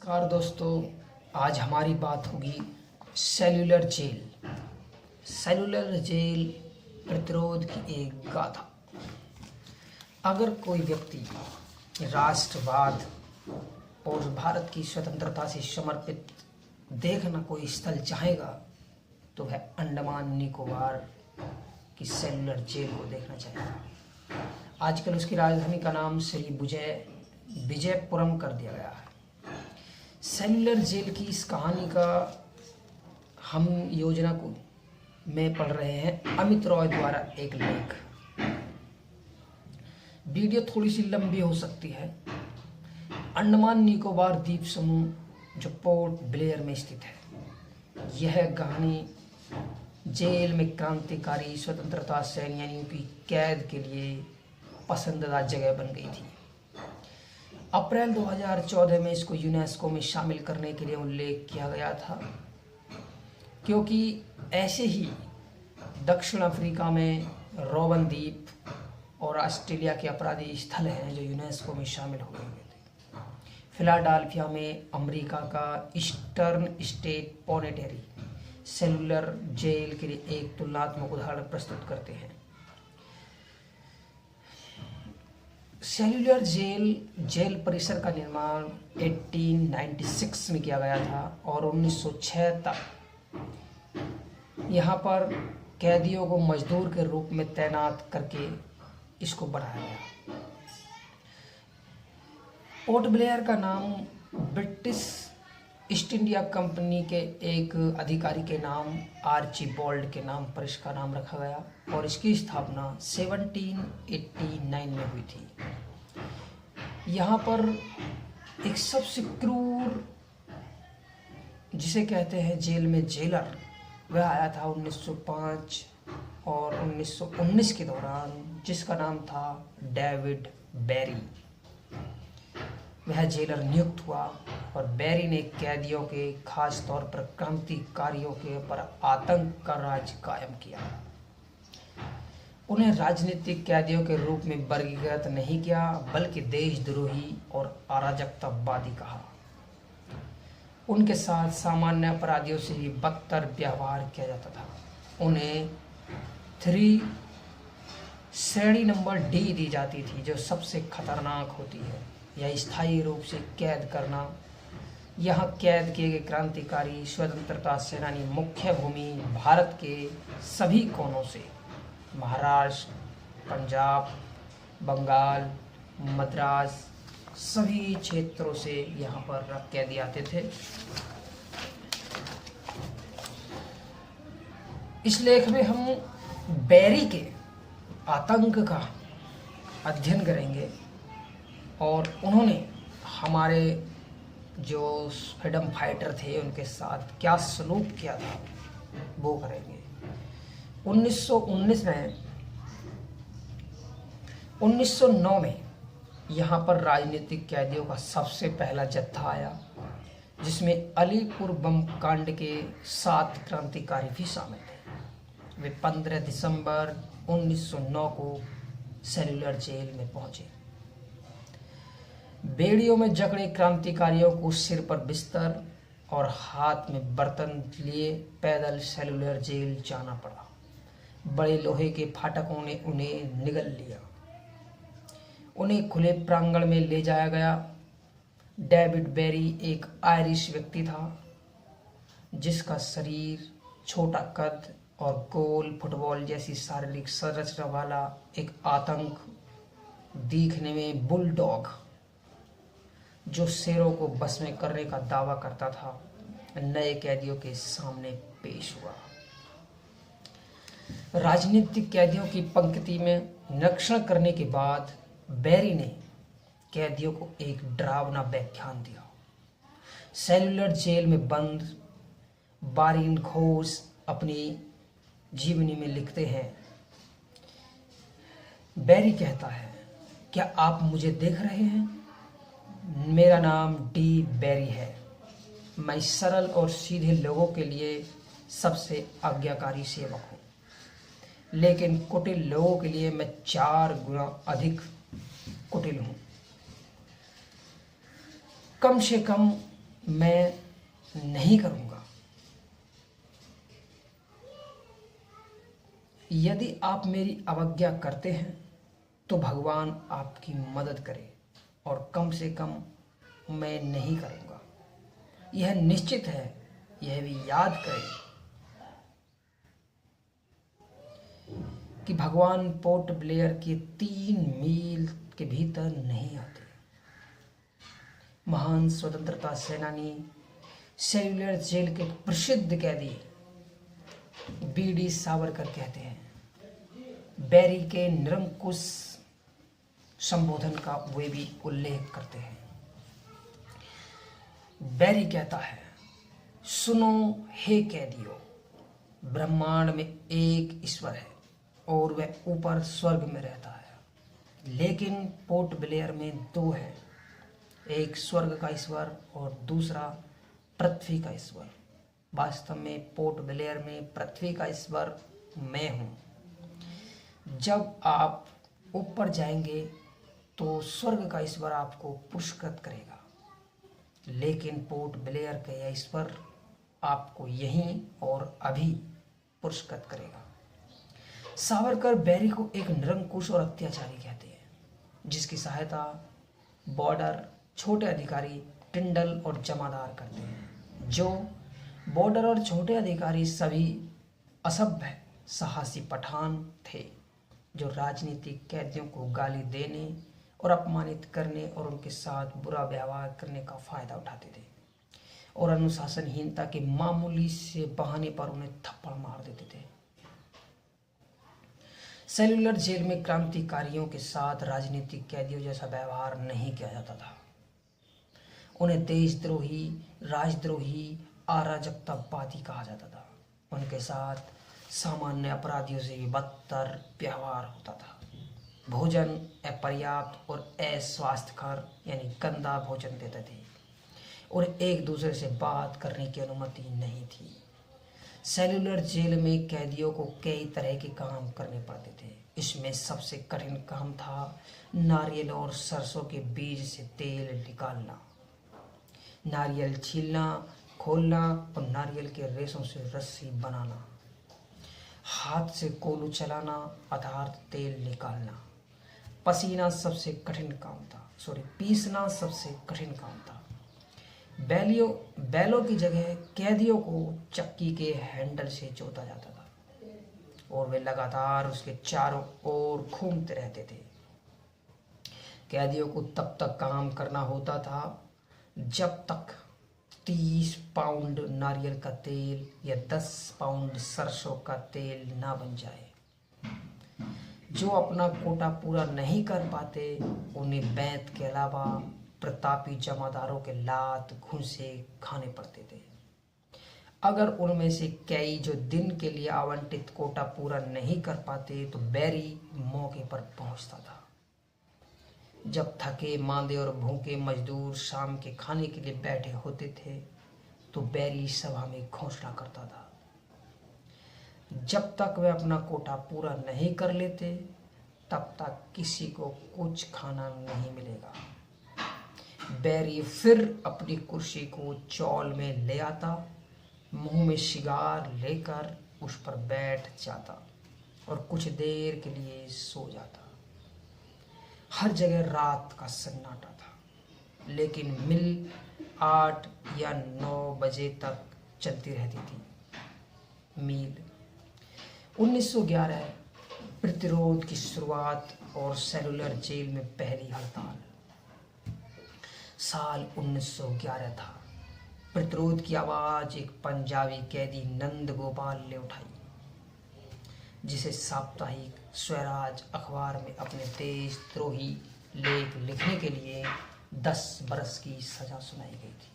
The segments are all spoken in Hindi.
नमस्कार दोस्तों, आज हमारी बात होगी सेल्यूलर जेल। सेल्यूलर जेल प्रतिरोध की एक गाथा। अगर कोई व्यक्ति राष्ट्रवाद और भारत की स्वतंत्रता से समर्पित देखना कोई स्थल चाहेगा तो वह अंडमान निकोबार की सेल्यूलर जेल को देखना चाहेगा। आजकल उसकी राजधानी का नाम श्री विजयपुरम कर दिया गया है। सेल्यूलर जेल की इस कहानी का हम योजना को में पढ़ रहे हैं अमित रॉय द्वारा एक लेख। वीडियो थोड़ी सी लंबी हो सकती है। अंडमान निकोबार द्वीप समूह जो पोर्ट ब्लेयर में स्थित है, यह कहानी जेल में क्रांतिकारी स्वतंत्रता सेनानियों की कैद के लिए पसंदीदा जगह बन गई थी। अप्रैल 2014 में इसको यूनेस्को में शामिल करने के लिए उल्लेख किया गया था, क्योंकि ऐसे ही दक्षिण अफ्रीका में रोबन द्वीप और ऑस्ट्रेलिया के अपराधी स्थल हैं जो यूनेस्को में शामिल हो गए थे। फिलाडेल्फिया में अमेरिका का eastern state penitentiary cellular jail के लिए एक तुलनात्मक उदाहरण प्रस्तुत करते हैं। सेल्यूलर जेल परिसर का निर्माण 1896 में किया गया था और 1906 तक यहाँ पर कैदियों को मजदूर के रूप में तैनात करके इसको बढ़ाया गया। पोर्ट ब्लेयर का नाम ब्रिटिश ईस्ट इंडिया कंपनी के एक अधिकारी के नाम आर्चीबाल्ड के नाम पर इसका नाम रखा गया और इसकी स्थापना 1789 में हुई थी। यहाँ पर एक सबसे क्रूर जिसे कहते हैं जेल में जेलर, वह आया था 1905 और 1919 के दौरान, जिसका नाम था डेविड बेरी। वह जेलर नियुक्त हुआ और बेरी ने कैदियों के खास तौर पर क्रांतिकारियों के ऊपर आतंक का राज कायम किया। उन्हें राजनीतिक कैदियों के रूप में वर्गीकृत नहीं किया, बल्कि देशद्रोही और अराजकतावादी कहा। उनके साथ सामान्य अपराधियों से भी बदतर व्यवहार किया जाता था। उन्हें 3 श्रेणी नंबर डी दी जाती थी, जो सबसे खतरनाक होती है। यह स्थायी रूप से कैद करना। यहाँ कैद किए गए क्रांतिकारी स्वतंत्रता सेनानी मुख्य भूमि भारत के सभी कोनों से, महाराष्ट्र, पंजाब, बंगाल, मद्रास, सभी क्षेत्रों से यहाँ पर कैदी आते थे। इस लेख में हम बेरी के आतंक का अध्ययन करेंगे और उन्होंने हमारे जो फ्रीडम फाइटर थे उनके साथ क्या सलूक किया था वो करेंगे। 1909 में यहाँ पर राजनीतिक कैदियों का सबसे पहला जत्था आया, जिसमें अलीपुर बम कांड के 7 क्रांतिकारी भी शामिल थे। वे 15 दिसंबर 1909 को सेल्यूलर जेल में पहुंचे। बेड़ियों में जकड़े क्रांतिकारियों को सिर पर बिस्तर और हाथ में बर्तन लिए पैदल सेल्यूलर जेल जाना पड़ा। बड़े लोहे के फाटकों ने उन्हें निगल लिया। उन्हें खुले प्रांगण में ले जाया गया। डेविड बेरी एक आयरिश व्यक्ति था, जिसका शरीर, छोटा कद और गोल फुटबॉल जैसी शारीरिक संरचना वाला एक आतंक, दिखने में बुलडॉग जो शेरों को बस में करने का दावा करता था, नए कैदियों के सामने पेश हुआ। राजनीतिक कैदियों की पंक्ति में निरीक्षण करने के बाद बेरी ने कैदियों को एक डरावना व्याख्यान दिया। सेल्यूलर जेल में बंद बारीन घोष अपनी जीवनी में लिखते हैं। बेरी कहता है, क्या आप मुझे देख रहे हैं? मेरा नाम डी बेरी है। मैं सरल और सीधे लोगों के लिए सबसे आज्ञाकारी सेवक हूँ, लेकिन कुटिल लोगों के लिए मैं 4 गुना अधिक कुटिल हूँ। कम से कम मैं नहीं करूँगा। यदि आप मेरी अवज्ञा करते हैं तो भगवान आपकी मदद करे, और कम से कम मैं नहीं करूँगा। यह निश्चित है, यह भी याद करें कि भगवान पोर्ट ब्लेयर के 3 मील के भीतर नहीं आते। महान स्वतंत्रता सेनानी सेल्युलर जेल के प्रसिद्ध कैदी बीडी सावरकर कहते हैं, बैरी के निरंकुश संबोधन का वे भी उल्लेख करते हैं। बैरी कहता है, सुनो हे कैदियों, ब्रह्मांड में एक ईश्वर है और वह ऊपर स्वर्ग में रहता है, लेकिन पोर्ट ब्लेयर में 2 है, एक स्वर्ग का ईश्वर और दूसरा पृथ्वी का ईश्वर। वास्तव में पोर्ट ब्लेयर में पृथ्वी का ईश्वर मैं हूँ। जब आप ऊपर जाएंगे तो स्वर्ग का ईश्वर आपको पुरस्कृत करेगा, लेकिन पोर्ट ब्लेयर का यह ईश्वर आपको यहीं और अभी पुरस्कृत करेगा। सावरकर बैरी को एक निरंकुश और अत्याचारी कहते हैं, जिसकी सहायता बॉर्डर छोटे अधिकारी टिंडल और जमादार करते हैं। जो बॉर्डर और छोटे अधिकारी सभी असभ्य साहसी पठान थे, जो राजनीतिक कैदियों को गाली देने और अपमानित करने और उनके साथ बुरा व्यवहार करने का फायदा उठाते थे, और अनुशासनहीनता के मामूली से बहाने पर उन्हें थप्पड़ मार देते थे। सेल्युलर जेल में क्रांतिकारियों के साथ राजनीतिक कैदियों जैसा व्यवहार नहीं किया जाता था। उन्हें देशद्रोही, राजद्रोही, अराजकतावादी कहा जाता था। उनके साथ सामान्य अपराधियों से भी बदतर व्यवहार होता था। भोजन अपर्याप्त और अस्वास्थ्यकर यानी गंदा भोजन देते थे, और एक दूसरे से बात करने की अनुमति नहीं थी। सेल्युलर जेल में कैदियों को कई तरह के काम करने पड़ते थे। इसमें सबसे कठिन काम था नारियल और सरसों के बीज से तेल निकालना, नारियल छीलना, खोलना और नारियल के रेशों से रस्सी बनाना, हाथ से कोलू चलाना अर्थात तेल निकालना। पसीना सबसे कठिन काम था, पीसना सबसे कठिन काम था। बैलों की जगह कैदियों को चक्की के हैंडल से जोता जाता था, और वे लगातार उसके चारों ओर घूमते रहते थे। कैदियों को तब तक काम करना होता था जब तक 30 पाउंड नारियल का तेल या 10 पाउंड सरसों का तेल ना बन जाए। जो अपना कोटा पूरा नहीं कर पाते उन्हें बैंत के अलावा प्रतापी जमादारों के लात घूंसे खाने पड़ते थे। अगर उनमें से कई जो दिन के लिए आवंटित कोटा पूरा नहीं कर पाते तो बैरी मौके पर पहुंचता था। जब थके, मांदे और भूखे मजदूर शाम के खाने के लिए बैठे होते थे तो बैरी सभा में घोषणा करता था, जब तक वे अपना कोटा पूरा नहीं कर लेते तब तक किसी को कुछ खाना नहीं मिलेगा। बैरी फिर अपनी कुर्सी को चौल में ले आता, मुंह में सिगार लेकर उस पर बैठ जाता और कुछ देर के लिए सो जाता। हर जगह रात का सन्नाटा था, लेकिन मिल 8 या 9 बजे तक चलती रहती थी। मील 1911 प्रतिरोध की शुरुआत और सेल्युलर जेल में पहली हड़ताल। साल 1911 था। प्रतिरोध की आवाज एक पंजाबी कैदी नंद गोपाल ने उठाई, जिसे साप्ताहिक स्वराज अखबार में अपने देशद्रोही लेख लिखने के लिए 10 बरस की सजा सुनाई गई थी।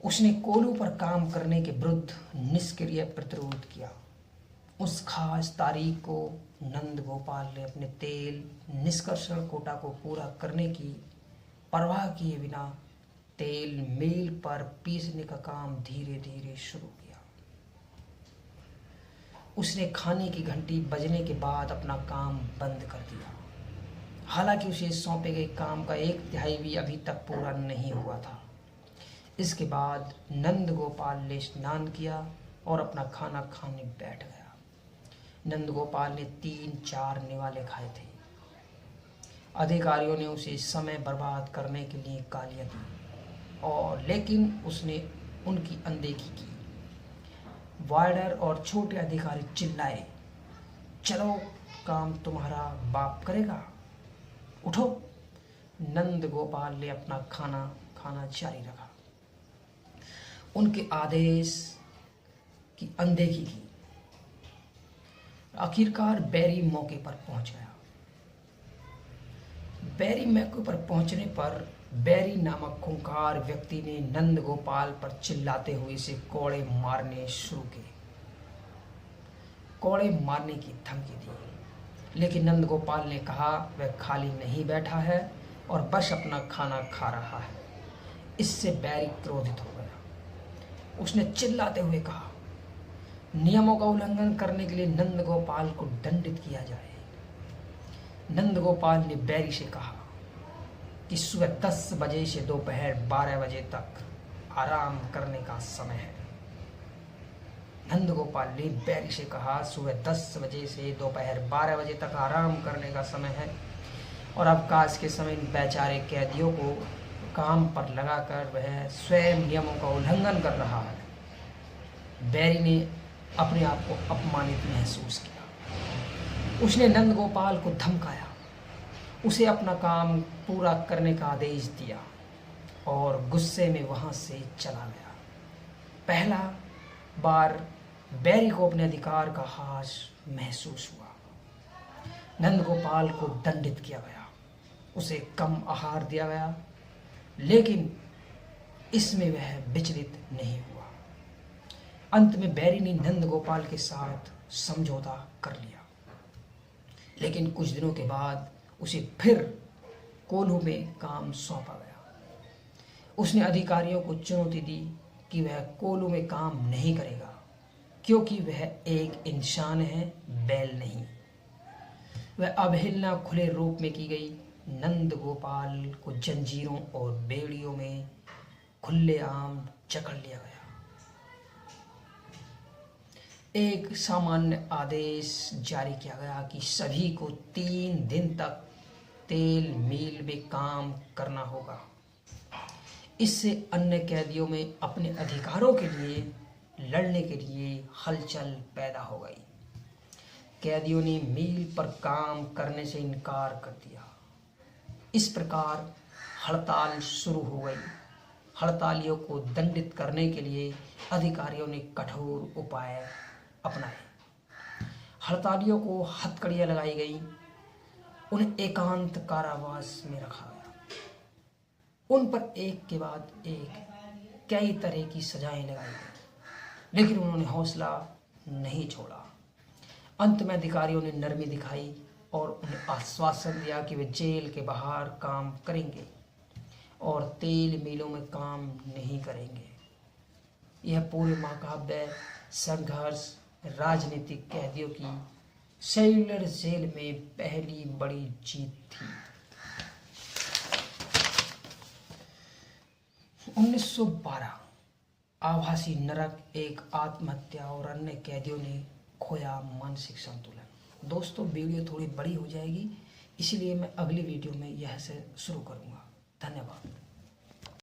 उसने कोलू पर काम करने के विरुद्ध निष्क्रिय प्रतिरोध किया। उस खास तारीख को नंद गोपाल ने अपने तेल निष्कर्षण कोटा को पूरा करने की परवाह किए बिना तेल मील पर पीसने का काम धीरे धीरे शुरू किया। उसने खाने की घंटी बजने के बाद अपना काम बंद कर दिया। हालांकि उसे सौंपे गए काम का 1/3 भी अभी तक पूरा नहीं हुआ था। इसके बाद नंद गोपाल ने स्नान किया और अपना खाना खाने बैठ गया। नंद गोपाल ने 3-4 निवाले खाए थे। अधिकारियों ने उसे समय बर्बाद करने के लिए गालियां दी और लेकिन उसने उनकी अनदेखी की। वार्डर और छोटे अधिकारी चिल्लाए, चलो काम तुम्हारा बाप करेगा, उठो। नंद गोपाल ने अपना खाना खाना जारी रखा। उनके आदेश की अनदेखी की। आखिरकार बैरी मौके पर पहुंच गया। बैरी मौके पर पहुंचने पर बैरी नामक खूंखार व्यक्ति ने नंद गोपाल पर चिल्लाते हुए इसे कोड़े मारने शुरू किए। कोड़े मारने की धमकी दी, लेकिन नंद गोपाल ने कहा वह खाली नहीं बैठा है और बस अपना खाना खा रहा है। इससे बैरी क्रोधित हो गया। उसने चिल्लाते हुए कहा, नियमों का उल्लंघन करने के लिए नंद गोपाल को दंडित किया जाए। नंद गोपाल ने बैरी से कहा कि सुबह 10 बजे से दोपहर 12 बजे तक आराम करने का समय है। नंद गोपाल ने बैरी से कहा सुबह 10 बजे से दोपहर 12 बजे तक आराम करने का समय है और अवकाश के समय इन बेचारे कैदियों को काम पर लगाकर वह स्वयं नियमों का उल्लंघन कर रहा है। बैरी ने अपने आप को अपमानित महसूस किया। उसने नंद गोपाल को धमकाया, उसे अपना काम पूरा करने का आदेश दिया और गुस्से में वहां से चला गया। पहला बार बैरी को अपने अधिकार का हास महसूस हुआ। नंद गोपाल को दंडित किया गया, उसे कम आहार दिया गया, लेकिन इसमें वह विचलित नहीं हुआ। अंत में बैरी ने नंद गोपाल के साथ समझौता कर लिया, लेकिन कुछ दिनों के बाद उसे फिर कोल्हू में काम सौंपा गया। उसने अधिकारियों को चुनौती दी कि वह कोल्हू में काम नहीं करेगा, क्योंकि वह एक इंसान है, बैल नहीं। वह अवहेलना खुले रूप में की गई। नंद गोपाल को जंजीरों और बेड़ियों में खुलेआम जकड़ लिया गया। एक सामान्य आदेश जारी किया गया कि सभी को 3 दिन तक तेल मिल में काम करना होगा। इससे अन्य कैदियों में अपने अधिकारों के लिए लड़ने के लिए हलचल पैदा हो गई। कैदियों ने मिल पर काम करने से इनकार कर दिया। इस प्रकार हड़ताल शुरू हो गई। हड़तालियों को दंडित करने के लिए अधिकारियों ने कठोर उपाय अपनाए। हड़तालियों को हथकड़ियाँ लगाई गई, उन्हें एकांत कारावास में रखा गया। उन पर एक के बाद एक कई तरह की सजाएं लगाई गई, लेकिन उन्होंने हौसला नहीं छोड़ा। अंत में अधिकारियों ने नरमी दिखाई और उन्हें आश्वासन दिया कि वे जेल के बाहर काम करेंगे और तेल मिलों में काम नहीं करेंगे। यह पूरे महाकाव्य संघर्ष राजनीतिक कैदियों की सेल्युलर जेल में पहली बड़ी जीत थी। 1912 आभासी नरक, एक आत्महत्या और अन्य कैदियों ने खोया मानसिक संतुलन। दोस्तों, वीडियो थोड़ी बड़ी हो जाएगी, इसलिए मैं अगली वीडियो में यह से शुरू करूँगा। धन्यवाद।